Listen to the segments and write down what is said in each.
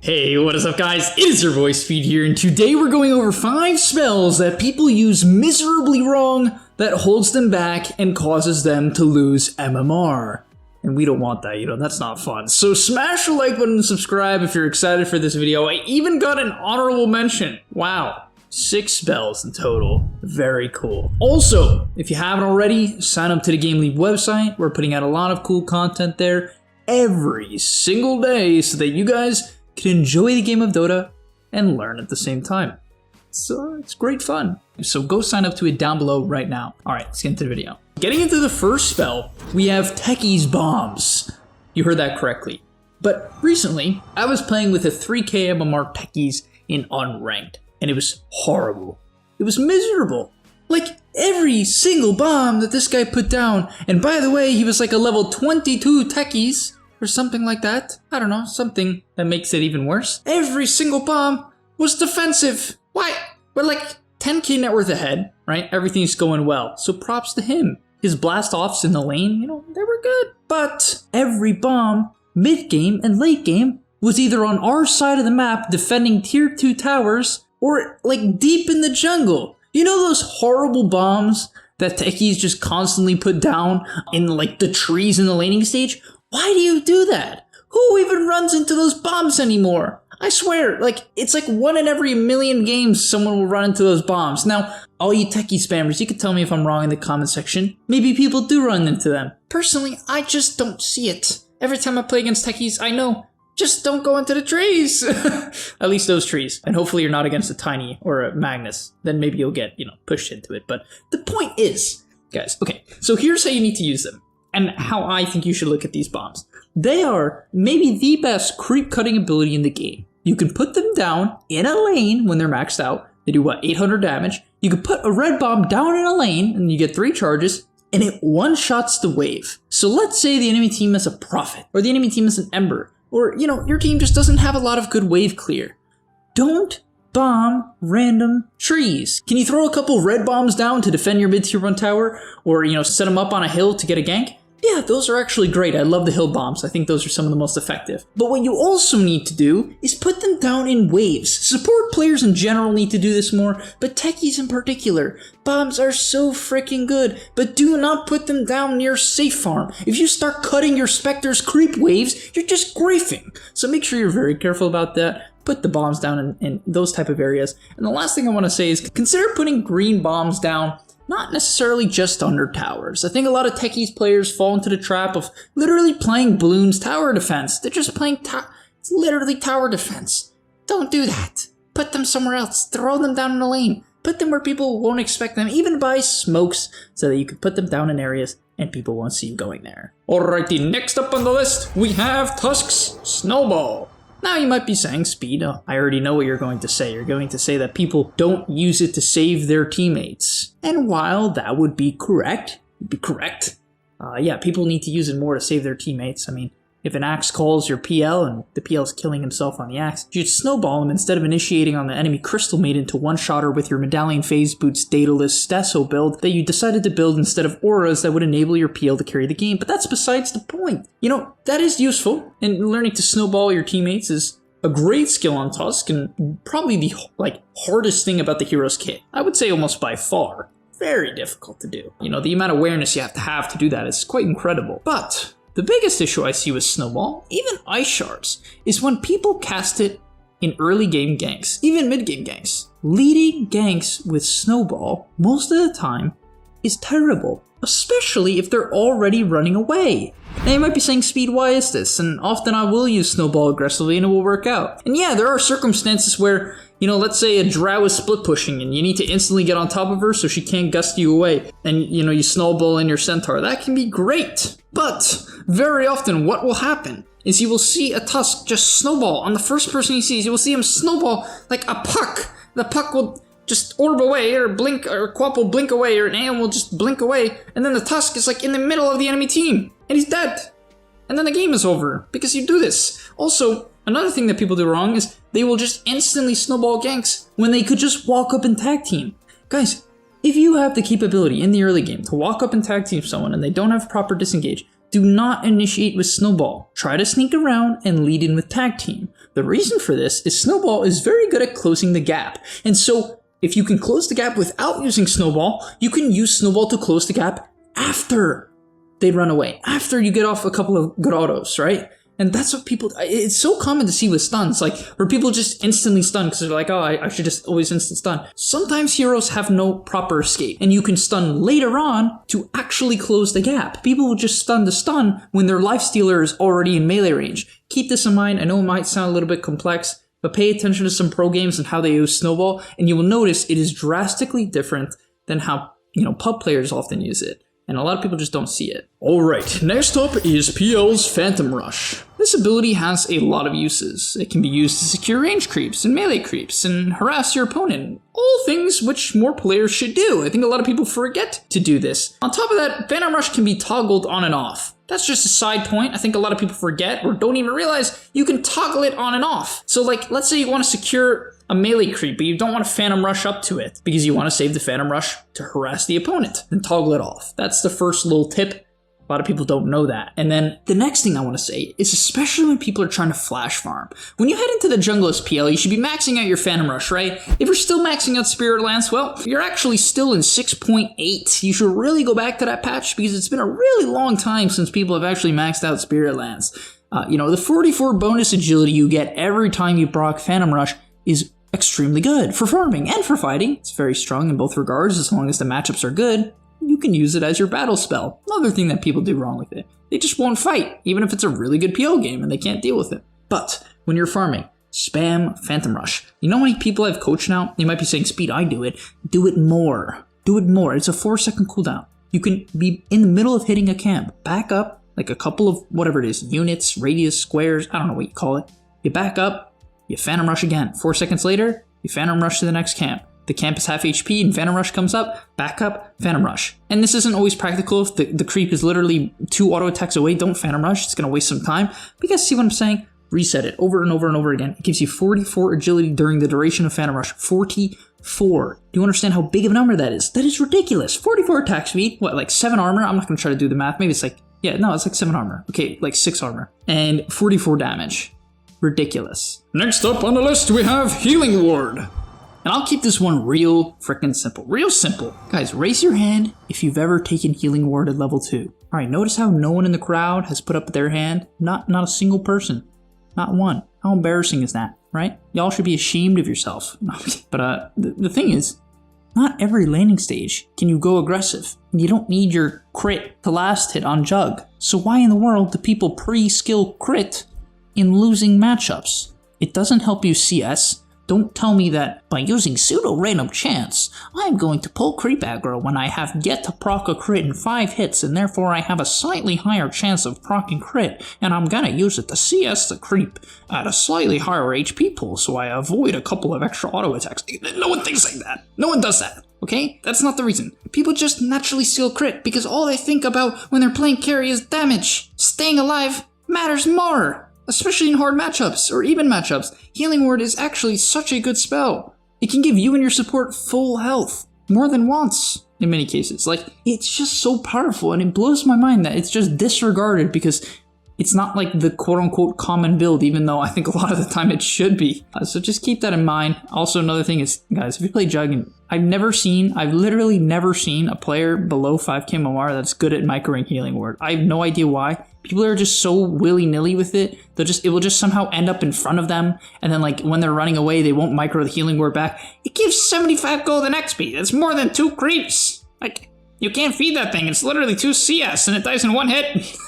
Hey, what is up guys? It is your boy Speed here, and today we're going over 5 spells that people use miserably wrong that holds them back and causes them to lose MMR. And we don't want that, that's not fun. So smash the like button and subscribe if you're excited for this video. I even got an honorable mention. Wow, 6 spells in total. Very cool. Also, if you haven't already, sign up to the GameLeap website. We're putting out a lot of cool content there every single day so that you guys can enjoy the game of Dota and learn at the same time. So it's great fun. So go sign up to it down below right now. All right, let's get into the video. Getting into the first spell, we have Techie's Bombs. You heard that correctly. But recently, I was playing with a 3k MMR Techies in Unranked, and it was horrible. It was miserable. Like every single bomb that this guy put down, and by the way, he was like a level 22 Techies, or something like that. I don't know, something that makes it even worse. Every single bomb was defensive. Why? We're like 10k net worth ahead, right? Everything's going well. So props to him. His blast offs in the lane, they were good. But every bomb, mid game and late game, was either on our side of the map defending tier 2 towers or like deep in the jungle. You know those horrible bombs that techies just constantly put down in like the trees in the laning stage? Why do you do that? Who even runs into those bombs anymore? I swear, it's like 1 in every million games someone will run into those bombs. Now, all you techie spammers, you can tell me if I'm wrong in the comment section. Maybe people do run into them. Personally, I just don't see it. Every time I play against techies, I know, just don't go into the trees. At least those trees. And hopefully you're not against a Tiny or a Magnus. Then maybe you'll get, pushed into it. But the point is, guys, okay, so here's how you need to use them. And how I think you should look at these bombs. They are maybe the best creep cutting ability in the game. You can put them down in a lane when they're maxed out. They do what, 800 damage. You can put a red bomb down in a lane and you get 3 charges and it one-shots the wave. So let's say the enemy team has a Prophet or the enemy team has an Ember or, your team just doesn't have a lot of good wave clear. Don't bomb random trees. Can you throw a couple red bombs down to defend your mid-tier 1 tower or, set them up on a hill to get a gank? Yeah, those are actually great. I love the hill bombs. I think those are some of the most effective. But what you also need to do is put them down in waves. Support players in general need to do this more, but techies in particular. Bombs are so freaking good, but do not put them down near safe farm. If you start cutting your Spectre's creep waves, you're just griefing. So make sure you're very careful about that. Put the bombs down in those type of areas. And the last thing I want to say is consider putting green bombs down not necessarily just under towers. I think a lot of techies players fall into the trap of literally playing Bloons tower defense. They're just playing it's literally tower defense. Don't do that. Put them somewhere else. Throw them down in a lane. Put them where people won't expect them. Even buy smokes so that you can put them down in areas and people won't see you going there. Alrighty, next up on the list, we have Tusk's Snowball. Now you might be saying, Speed, I already know what you're going to say. You're going to say that people don't use it to save their teammates. And while that would be correct, yeah, people need to use it more to save their teammates. I mean, if an Axe calls your PL and the PL is killing himself on the Axe, you'd snowball him instead of initiating on the enemy Crystal Maiden to one-shotter with your Medallion Phase Boots Daedalus Stesso build that you decided to build instead of auras that would enable your PL to carry the game. But that's besides the point. That is useful, and learning to snowball your teammates is a great skill on Tusk and probably the hardest thing about the hero's kit. I would say almost by far. Very difficult to do. The amount of awareness you have to do that is quite incredible. But the biggest issue I see with Snowball, even Ice Shards, is when people cast it in early game ganks, even mid game ganks. Leading ganks with Snowball, most of the time, is terrible, especially if they're already running away. Now you might be saying, Speed, why is this? And often I will use Snowball aggressively and it will work out. And yeah, there are circumstances where, let's say a Drow is split pushing and you need to instantly get on top of her so she can't gust you away. And, you snowball in your Centaur. That can be great. But very often what will happen is you will see a Tusk just snowball on the first person he sees. You will see him snowball like a puck. The puck will just orb away or blink, or Quap will blink away, or an Aeon will just blink away. And then the Tusk is like in the middle of the enemy team. And he's dead. And then the game is over because you do this. Also, another thing that people do wrong is they will just instantly snowball ganks when they could just walk up and tag team. Guys, if you have the capability in the early game to walk up and tag team someone and they don't have proper disengage, do not initiate with Snowball. Try to sneak around and lead in with Tag Team. The reason for this is Snowball is very good at closing the gap. And so if you can close the gap without using Snowball, you can use Snowball to close the gap after they run away, after you get off a couple of good autos, right? And that's what people, it's so common to see with stuns, like where people just instantly stun because they're like, oh, I should just always instant stun. Sometimes heroes have no proper escape and you can stun later on to actually close the gap. People will just stun to stun when their lifestealer is already in melee range. Keep this in mind. I know it might sound a little bit complex, but pay attention to some pro games and how they use Snowball, and you will notice it is drastically different than how, pub players often use it. And a lot of people just don't see it. Alright, next up is PL's Phantom Rush. This ability has a lot of uses. It can be used to secure range creeps and melee creeps and harass your opponent. All things which more players should do. I think a lot of people forget to do this. On top of that, Phantom Rush can be toggled on and off. That's just a side point. I think a lot of people forget or don't even realize you can toggle it on and off. So like, let's say you want to secure a melee creep, but you don't want to Phantom Rush up to it because you want to save the Phantom Rush to harass the opponent and toggle it off. That's the first little tip. A lot of people don't know that. And then the next thing I want to say is, especially when people are trying to flash farm, when you head into the jungle as PL, you should be maxing out your Phantom Rush, right? If you're still maxing out Spirit Lance, well, you're actually still in 6.8. You should really go back to that patch because it's been a really long time since people have actually maxed out Spirit Lance. The 44 bonus agility you get every time you proc Phantom Rush is extremely good for farming and for fighting. It's very strong in both regards as long as the matchups are good. You can use it as your battle spell. Another thing that people do wrong with it, they just won't fight, even if it's a really good PL game and they can't deal with it. But when you're farming, spam Phantom Rush. You know how many people I've coached now? You might be saying, Speed, I do it. Do it more. Do it more. It's a 4-second cooldown. You can be in the middle of hitting a camp, back up, like a couple of whatever it is, units, radius, squares, I don't know what you call it. You back up, you Phantom Rush again. 4 seconds later, you Phantom Rush to the next camp. The camp is half HP and Phantom Rush comes up, back up, Phantom Rush. And this isn't always practical if the creep is literally 2 auto attacks away. Don't Phantom Rush, it's gonna waste some time. But you guys see what I'm saying? Reset it over and over and over again. It gives you 44 agility during the duration of Phantom Rush. 44. Do you understand how big of a number that is? That is ridiculous. 44 attack speed, what, like 7 armor? I'm not gonna try to do the math. Maybe it's like, yeah, no, it's like 7 armor. Okay, like 6 armor. And 44 damage. Ridiculous. Next up on the list, we have Healing Ward. And I'll keep this one real frickin' simple. Real simple. Guys, raise your hand if you've ever taken Healing Ward at level 2. Alright, notice how no one in the crowd has put up their hand? Not a single person. Not one. How embarrassing is that, right? Y'all should be ashamed of yourself. But the thing is, not every landing stage can you go aggressive. You don't need your crit to last hit on Jug. So why in the world do people pre-skill crit in losing matchups? It doesn't help you CS. Don't tell me that by using pseudo-random chance, I'm going to pull creep aggro when I have yet to proc a crit in 5 hits and therefore I have a slightly higher chance of proccing crit and I'm gonna use it to CS the creep at a slightly higher HP pool so I avoid a couple of extra auto attacks. No one thinks like that. No one does that. Okay? That's not the reason. People just naturally steal crit because all they think about when they're playing carry is damage. Staying alive matters more. Especially in hard matchups, or even matchups. Healing Ward is actually such a good spell. It can give you and your support full health, more than once, in many cases. Like, it's just so powerful, and it blows my mind that it's just disregarded because it's not like the quote-unquote common build, even though I think a lot of the time it should be. So just keep that in mind. Also, another thing is, guys, if you play Jug, I've literally never seen a player below 5k MMR that's good at microing Healing Ward. I have no idea why. People are just so willy-nilly with it. It will just somehow end up in front of them, and then like when they're running away, they won't micro the Healing Ward back. It gives 75 golden XP. That's more than 2 creeps. Like, you can't feed that thing. It's literally 2 CS, and it dies in 1 hit.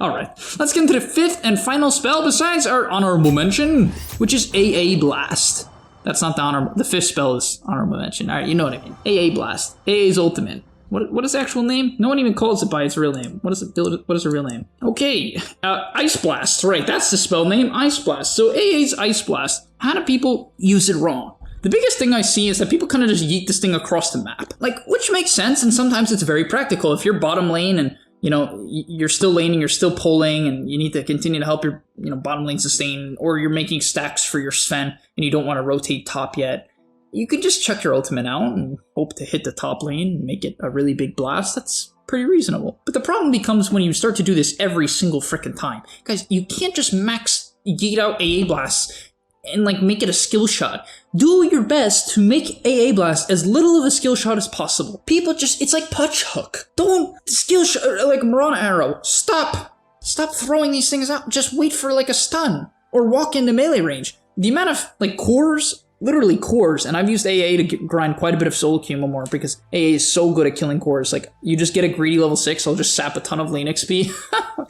Alright, let's get into the 5th and final spell besides our honorable mention, which is AA Blast. That's not the 5th spell is honorable mention. Alright, you know what I mean. AA Blast. AA's ultimate. What is the actual name? No one even calls it by its real name. What is the real name? Okay, Ice Blast. Right, that's the spell name, Ice Blast. So AA's Ice Blast. How do people use it wrong? The biggest thing I see is that people kind of just yeet this thing across the map. Like, which makes sense, and sometimes it's very practical. If you're bottom lane and you're still laning, you're still pulling, and you need to continue to help your, bottom lane sustain, or you're making stacks for your Sven, and you don't want to rotate top yet. You could just chuck your ultimate out and hope to hit the top lane and make it a really big blast. That's pretty reasonable. But the problem becomes when you start to do this every single frickin' time. Guys, you can't just max yeet out AA blasts and like make it a skill shot. Do your best to make AA blast as little of a skill shot as possible. People just, it's like punch hook. Don't skill shot, like Marana arrow. Stop throwing these things out. Just wait for like a stun or walk into melee range. The amount of like cores, literally cores, and I've used AA to grind quite a bit of solo queue more because AA is so good at killing cores. Like, you just get a greedy level 6, I'll just sap a ton of lane XP.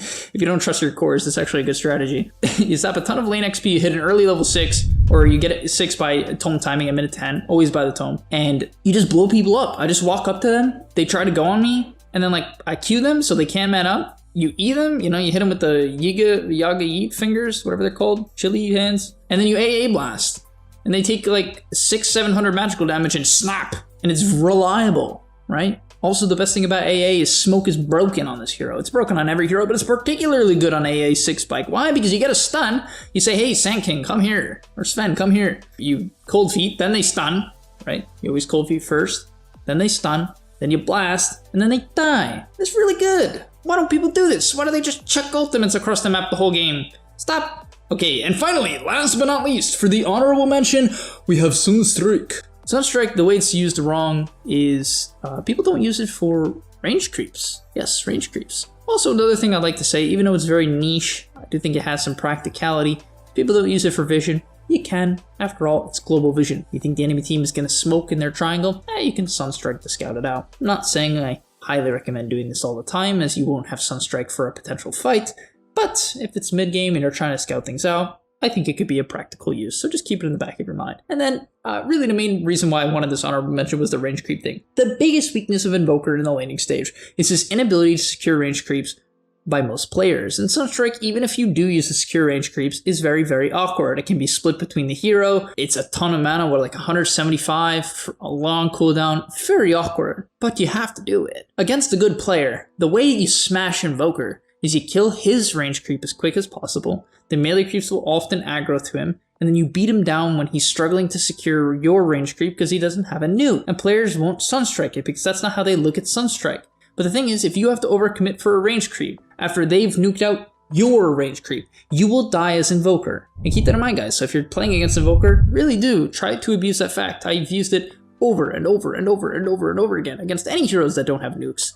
If you don't trust your cores, that's actually a good strategy. You sap a ton of lane XP, you hit an early level 6, or you get it 6 by tome timing at minute 10, always by the tome, and you just blow people up. I just walk up to them, they try to go on me, and then like, I Q them so they can't man up. You eat them, you know, you hit them with the Yaga Yeet fingers, whatever they're called, chili hands, and then you AA blast. And they take like 600-700 magical damage and snap. And it's reliable, right? Also, the best thing about AA is smoke is broken on this hero. It's broken on every hero, but it's particularly good on AA 6 spike. Why? Because you get a stun. You say, hey, Sand King, come here. Or Sven, come here. You cold feet, then they stun, right? You always cold feet first, then they stun, then you blast, and then they die. That's really good. Why don't people do this? Why do they just chuck ultimates across the map the whole game? Stop. Okay, and finally, last but not least, for the honorable mention, we have Sunstrike. Sunstrike, the way it's used wrong is people don't use it for range creeps. Yes, range creeps. Also, another thing I'd like to say, even though it's very niche, I do think it has some practicality. If people don't use it for vision, you can. After all, it's global vision. You think the enemy team is going to smoke in their triangle? You can Sunstrike to scout it out. I'm not saying I highly recommend doing this all the time, as you won't have Sunstrike for a potential fight. But if it's mid-game and you're trying to scout things out, I think it could be a practical use, so just keep it in the back of your mind. And then, really the main reason why I wanted this honorable mention was the range creep thing. The biggest weakness of Invoker in the laning stage is his inability to secure range creeps by most players. And Sunstrike, even if you do use the secure range creeps, is very, very awkward. It can be split between the hero, it's a ton of mana, like 175 for a long cooldown, very awkward, but you have to do it. Against a good player, the way you smash Invoker is you kill his range creep as quick as possible, the melee creeps will often aggro to him, and then you beat him down when he's struggling to secure your range creep because he doesn't have a nuke. And players won't Sunstrike it because that's not how they look at Sunstrike. But the thing is, if you have to overcommit for a range creep after they've nuked out your range creep, you will die as Invoker. And keep that in mind, guys. So if you're playing against Invoker, really do try to abuse that fact. I've used it over and over and over and over and over again against any heroes that don't have nukes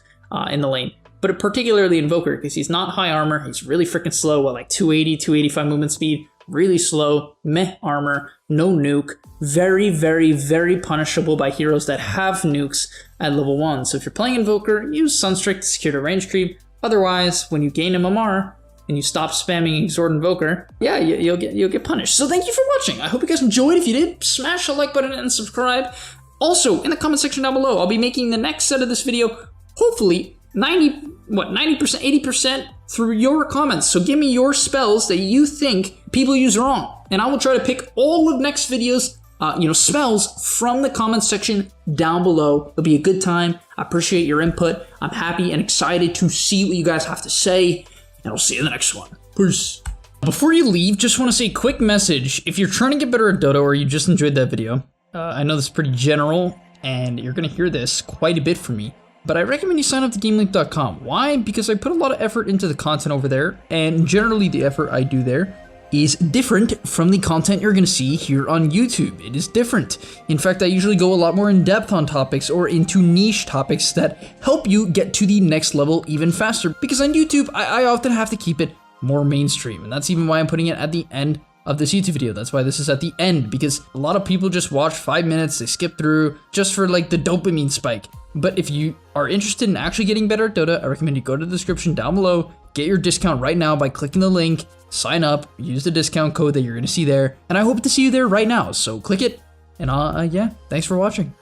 in the lane. But particularly Invoker, because he's not high armor, he's really freaking slow at like 280, 285 movement speed, really slow, meh armor, no nuke, very, very, very punishable by heroes that have nukes at level 1. So if you're playing Invoker, use Sunstrike to secure the range creep. Otherwise, when you gain MMR and you stop spamming Exhort Invoker, yeah, you'll get punished. So thank you for watching. I hope you guys enjoyed. If you did, smash the like button and subscribe. Also, in the comment section down below, I'll be making the next set of this video, hopefully 90%, 80% through your comments. So give me your spells that you think people use wrong, and I will try to pick all of next video's spells from the comments section down below. It'll be a good time. I appreciate your input. I'm happy and excited to see what you guys have to say, and I'll see you in the next one. Peace. Before you leave, just want to say a quick message. If you're trying to get better at Dota or you just enjoyed that video, I know this is pretty general, and you're going to hear this quite a bit from me, but I recommend you sign up to GameLeap.com. Why? Because I put a lot of effort into the content over there, and generally the effort I do there is different from the content you're going to see here on YouTube. It is different. In fact, I usually go a lot more in depth on topics or into niche topics that help you get to the next level even faster. Because on YouTube, I often have to keep it more mainstream, and that's even why I'm putting it at the end of this YouTube video. That's why this is at the end, because a lot of people just watch 5 minutes, they skip through just for like the dopamine spike. But if you are interested in actually getting better at Dota, I recommend you go to the description down below, get your discount right now by clicking the link, sign up, use the discount code that you're going to see there, and I hope to see you there right now. So click it, and yeah, thanks for watching.